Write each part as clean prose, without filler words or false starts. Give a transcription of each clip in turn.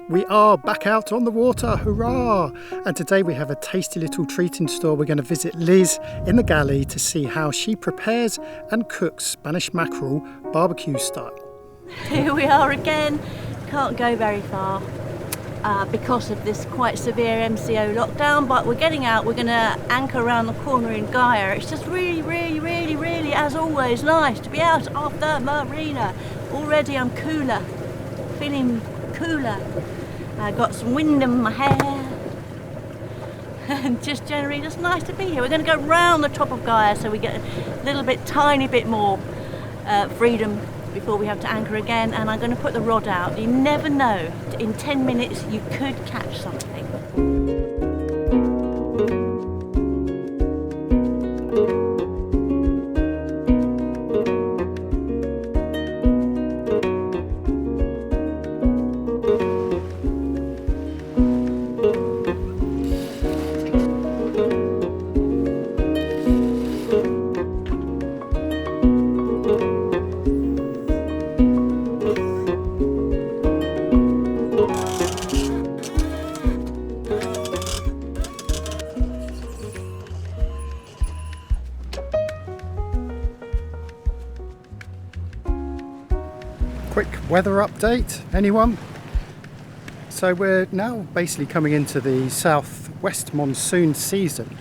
We are back out on the water, hurrah! And today we have a tasty little treat in store. We're going to visit Liz in the galley to see how she prepares and cooks Spanish mackerel barbecue style. Here we are again. Can't go very far because of this quite severe MCO lockdown, but we're getting out. We're going to anchor around the corner in Gaya. It's just really, as always, nice to be out of the marina. Already I'm cooler, feeling cooler. I got some wind in my hair and just generally just nice to be here. We're going to go round the top of Gaya so we get a little bit, tiny bit more freedom before we have to anchor again, and I'm going to put the rod out. You never know, in 10 minutes you could catch something. Quick weather update, anyone? So we're now basically coming into the southwest monsoon season,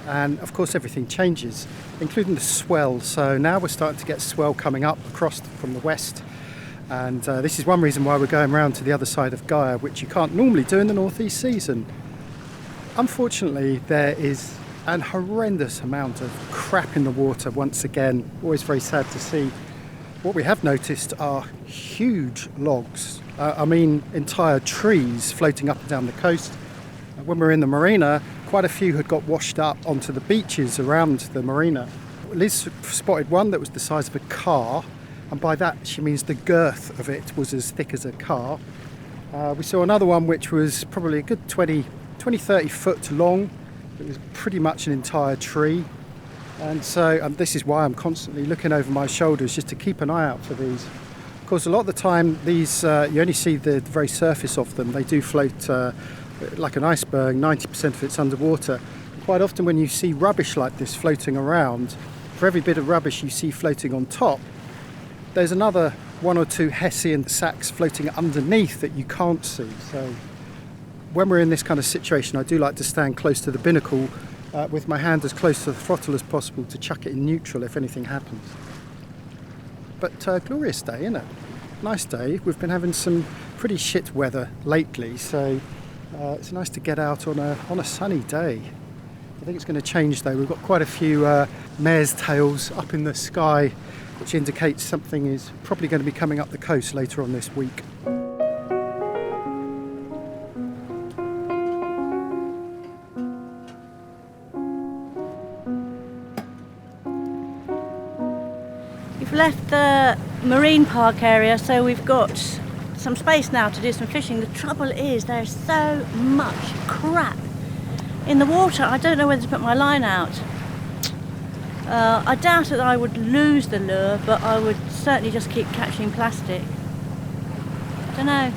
and of course everything changes, including the swell. So now we're starting to get swell coming up across from the west, and this is one reason why we're going around to the other side of Gaya, which you can't normally do in the northeast season. Unfortunately, there is an horrendous amount of crap in the water once again. Always very sad to see. What we have noticed are huge logs, I mean entire trees floating up and down the coast. When we were in the marina, quite a few had got washed up onto the beaches around the marina. Liz spotted one that was the size of a car, and by that she means the girth of it was as thick as a car. We saw another one which was probably a good 20-30 foot long. It was pretty much an entire tree. And so this is why I'm constantly looking over my shoulders just to keep an eye out for these. Of course, a lot of the time these you only see the very surface of them. They do float like an iceberg. 90% of it's underwater. Quite often when you see rubbish like this floating around, for every bit of rubbish you see floating on top, there's another one or two Hessian sacks floating underneath that you can't see. So when we're in this kind of situation, I do like to stand close to the binnacle with my hand as close to the throttle as possible to chuck it in neutral if anything happens. But glorious day, isn't it? Nice day. We've been having some pretty shit weather lately, so it's nice to get out on a sunny day. I think it's going to change though. We've got quite a few mare's tails up in the sky, which indicates something is probably going to be coming up the coast later on this week. We've left the marine park area, so we've got some space now to do some fishing. The trouble is there's so much crap in the water. I don't know whether to put my line out. I doubt that I would lose the lure, but I would certainly just keep catching plastic. I don't know.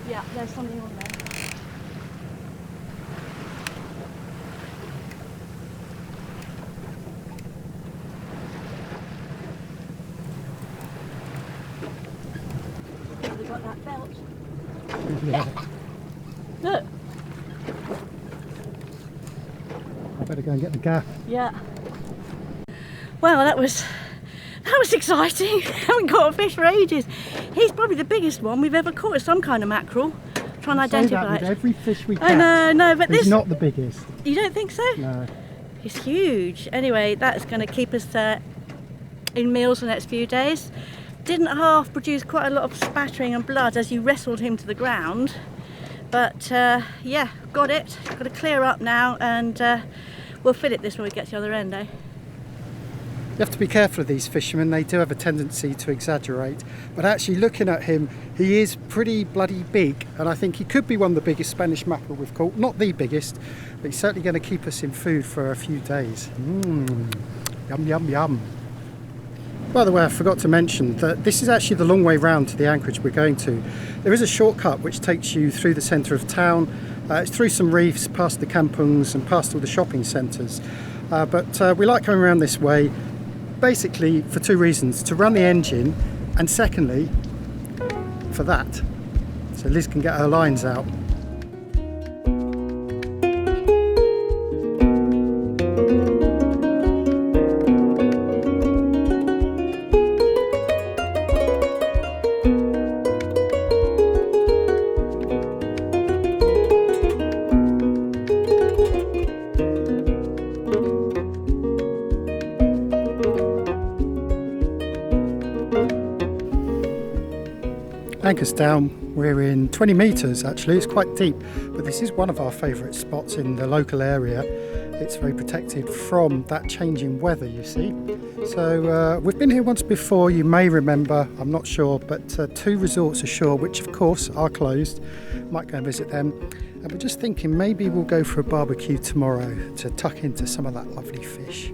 Yeah, there's something on there. Got that belt. Yeah. Look. I better go and get the gaff. Yeah. Well, that was exciting. Haven't caught a fish for ages. He's probably the biggest one we've ever caught. Some kind of mackerel. Trying to identify that with it. every fish we catch. I know, but He's this not the biggest. You don't think so? No. He's huge. Anyway, that's going to keep us in meals for the next few days. Didn't half produce quite a lot of spattering and blood as you wrestled him to the ground, but yeah, got it. Got to clear up now, and we'll fit it this when we get to the other end, eh? You have to be careful of these fishermen. They do have a tendency to exaggerate, but actually looking at him, he is pretty bloody big, and I think he could be one of the biggest Spanish mackerel we've caught. Not the biggest, but he's certainly going to keep us in food for a few days. Yum, yum, yum. By the way, I forgot to mention that this is actually the long way round to the anchorage we're going to. There is a shortcut which takes you through the centre of town. It's through some reefs, past the kampungs and past all the shopping centres. But we like coming around this way, basically for two reasons: to run the engine, and secondly, for that. So Liz can get her lines out. Anchor's down, we're in 20 metres actually, it's quite deep, but this is one of our favourite spots in the local area. It's very protected from that changing weather, you see. So we've been here once before, you may remember, I'm not sure, but two resorts ashore, which of course are closed. Might go and visit them. And we're just thinking maybe we'll go for a barbecue tomorrow to tuck into some of that lovely fish.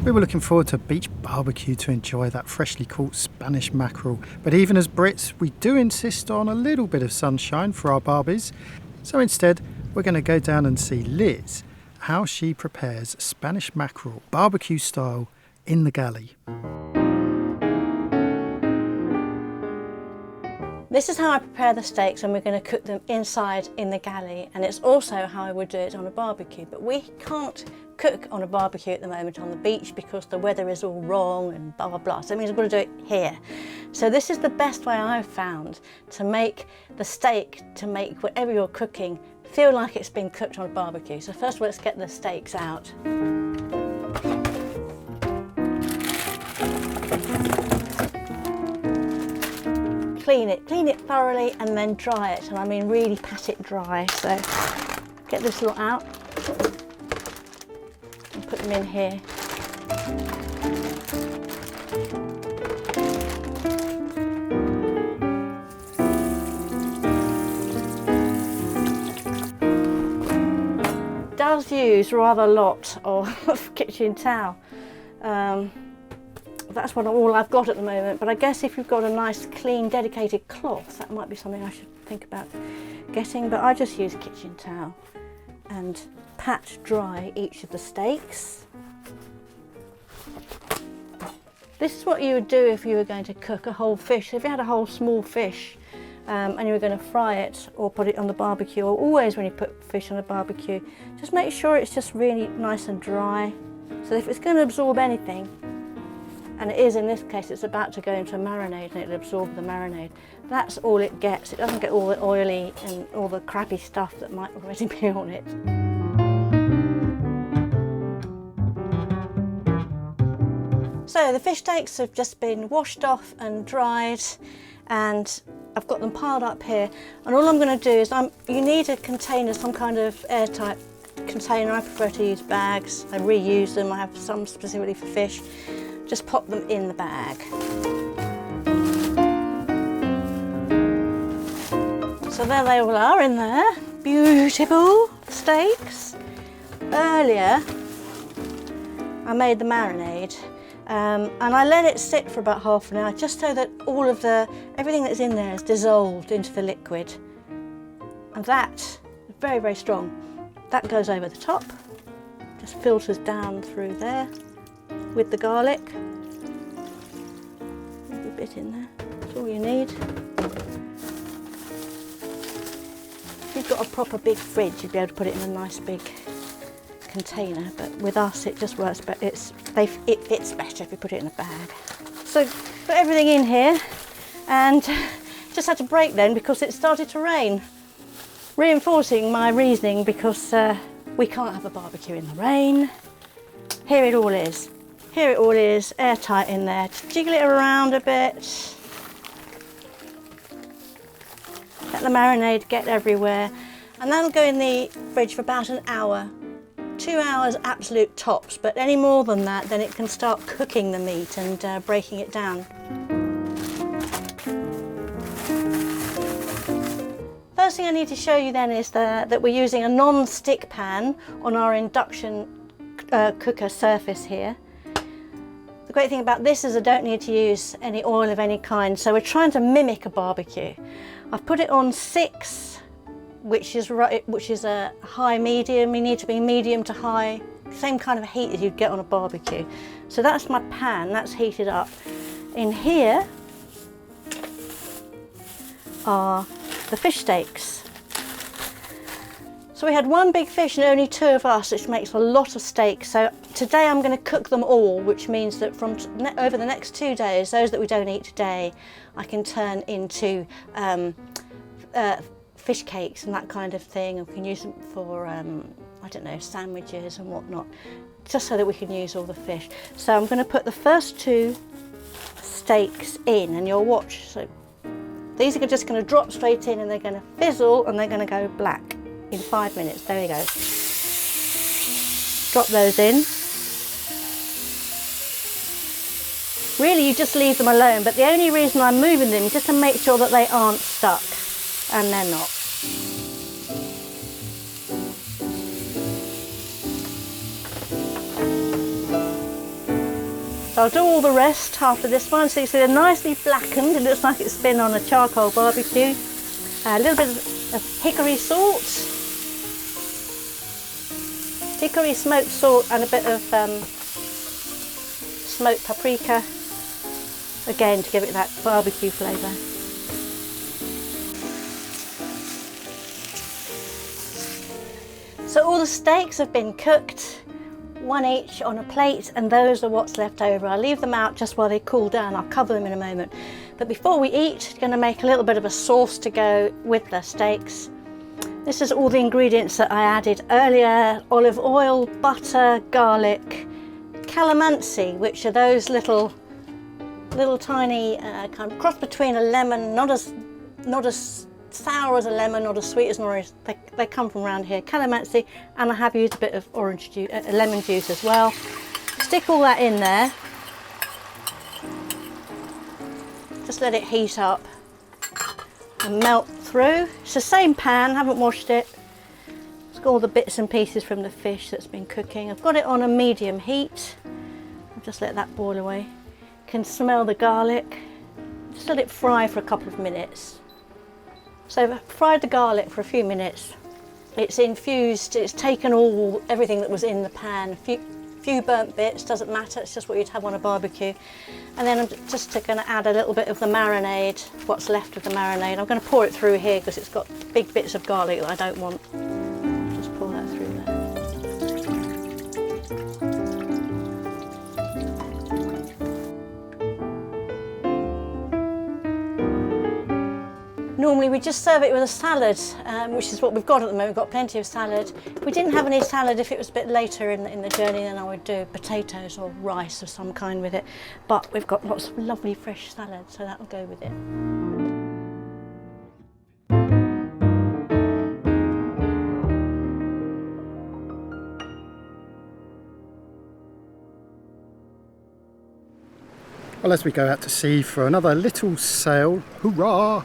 We were looking forward to a beach barbecue to enjoy that freshly caught Spanish mackerel, but even as Brits we do insist on a little bit of sunshine for our barbies. So instead we're going to go down and see Liz, how she prepares Spanish mackerel barbecue style in the galley. This is how I prepare the steaks, and we're going to cook them inside in the galley, and it's also how I would do it on a barbecue. But we can't cook on a barbecue at the moment on the beach because the weather is all wrong and blah blah blah, so it means we've got to do it here. So this is the best way I've found to make the steak, to make whatever you're cooking feel like it's been cooked on a barbecue. So first of all, let's get the steaks out. Clean it thoroughly and then dry it, and I mean really pat it dry. So get this lot out and put them in here. Does use rather a lot of kitchen towel. That's all I've got at the moment, but I guess if you've got a nice clean dedicated cloth, that might be something I should think about getting, but I just use a kitchen towel and pat dry each of the steaks. This is what you would do if you were going to cook a whole fish. If you had a whole small fish and you were going to fry it or put it on the barbecue, or always when you put fish on a barbecue, just make sure it's just really nice and dry. So if it's going to absorb anything, and it is in this case, it's about to go into a marinade and it'll absorb the marinade. That's all it gets. It doesn't get all the oily and all the crappy stuff that might already be on it. So the fish steaks have just been washed off and dried, and I've got them piled up here. And all I'm going to do is, you need a container, some kind of airtight container. I prefer to use bags. I reuse them. I have some specifically for fish. Just pop them in the bag. So there they all are in there. Beautiful steaks. Earlier I made the marinade and I let it sit for about half an hour just so that everything that's in there is dissolved into the liquid. And that is very, very strong. That goes over the top, just filters down through there with the garlic. Maybe a bit in there, that's all you need. If you've got a proper big fridge, you'd be able to put it in a nice big container, but with us it just works better. It fits better if you put it in a bag. So put everything in here, and just had to break then because it started to rain. Reinforcing my reasoning, because we can't have a barbecue in the rain. Here it all is. Here it all is, airtight in there. Just jiggle it around a bit. Let the marinade get everywhere. And that'll go in the fridge for about an hour. 2 hours absolute tops, but any more than that, then it can start cooking the meat and breaking it down. First thing I need to show you then is that we're using a non-stick pan on our induction cooker surface here. The great thing about this is I don't need to use any oil of any kind, so we're trying to mimic a barbecue. I've put it on 6, which is a high medium. You need to be medium to high, same kind of heat as you'd get on a barbecue. So that's my pan, that's heated up. In here are the fish steaks. So we had one big fish and only 2 of us, which makes a lot of steak. So today I'm going to cook them all, which means that from over the next 2 days, those that we don't eat today, I can turn into fish cakes and that kind of thing, and we can use them for, I don't know, sandwiches and whatnot, just so that we can use all the fish. So I'm going to put the first 2 steaks in, and you'll watch. So these are just going to drop straight in, and they're going to fizzle, and they're going to go black in 5 minutes. There we go. Drop those in. Really, you just leave them alone, but the only reason I'm moving them is just to make sure that they aren't stuck. And they're not. So I'll do all the rest after this one. So you see they're nicely blackened. It looks like it's been on a charcoal barbecue. A little bit of hickory salt, hickory smoked salt, and a bit of smoked paprika, again to give it that barbecue flavour. So all the steaks have been cooked, 1 each on a plate, and those are what's left over. I'll leave them out just while they cool down. I'll cover them in a moment. But before we eat, I'm going to make a little bit of a sauce to go with the steaks. This is all the ingredients that I added earlier: olive oil, butter, garlic, calamansi, which are those little tiny kind of cross between a lemon, not as sour as a lemon, not as sweet as an orange. They come from around here. Calamansi, and I have used a bit of orange juice, lemon juice as well. Stick all that in there. Just let it heat up and melt through. It's the same pan, haven't washed it. It's got all the bits and pieces from the fish that's been cooking. I've got it on a medium heat. I'll just let that boil away. You can smell the garlic. Just let it fry for a couple of minutes. So I've fried the garlic for a few minutes. It's infused, it's taken everything that was in the pan. Few burnt bits, doesn't matter, it's just what you'd have on a barbecue. And then I'm just going to add a little bit of the marinade, what's left of the marinade. I'm going to pour it through here because it's got big bits of garlic that I don't want. Just pour that through there. Normally we just serve it with a salad, which is what we've got at the moment. We've got plenty of salad. If we didn't have any salad, if it was a bit later in the journey, then I would do potatoes or rice of some kind with it. But we've got lots of lovely fresh salad, so that'll go with it. Well, as we go out to sea for another little sail, hurrah!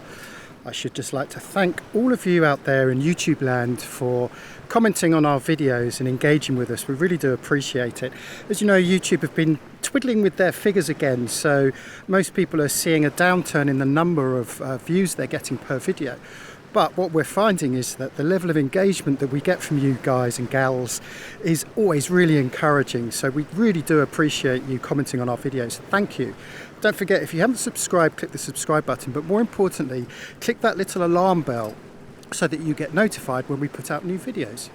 I should just like to thank all of you out there in YouTube land for commenting on our videos and engaging with us. We really do appreciate it. As you know, YouTube have been twiddling with their figures again, so most people are seeing a downturn in the number of views they're getting per video. But what we're finding is that the level of engagement that we get from you guys and gals is always really encouraging. So we really do appreciate you commenting on our videos. Thank you. Don't forget, if you haven't subscribed, click the subscribe button, but more importantly, click that little alarm bell so that you get notified when we put out new videos.